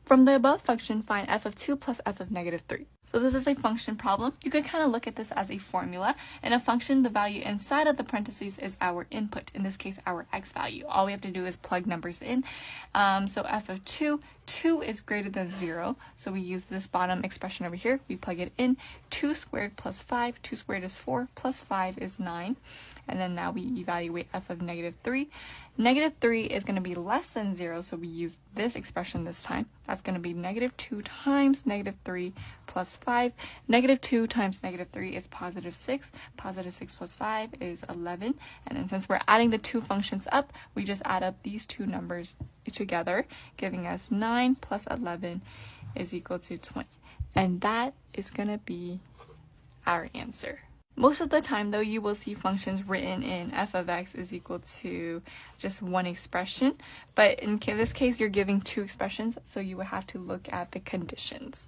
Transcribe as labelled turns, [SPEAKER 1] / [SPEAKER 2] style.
[SPEAKER 1] From the above function, find f of 2 plus f of negative 3. So this is a function problem. You could kind of look at this as a formula. In a function, the value inside of the parentheses is our input, in this case our x value. All we have to do is plug numbers in. So f of 2 is greater than 0, so we use this bottom expression over here. We plug it in. 2 squared plus 5, 2 squared is 4, plus 5 is 9. And then now we evaluate f of negative 3. Negative 3 is going to be less than 0, so we use this expression this time. That's going to be negative 2 times negative 3 plus 5. Negative 2 times negative 3 is positive 6. Positive 6 plus 5 is 11. And then since we're adding the two functions up, we just add up these two numbers together, giving us 9 plus 11 is equal to 20. And that is going to be our answer. Most of the time, though, you will see functions written in f of x is equal to just one expression. But in this case, you're giving two expressions, so you would have to look at the conditions.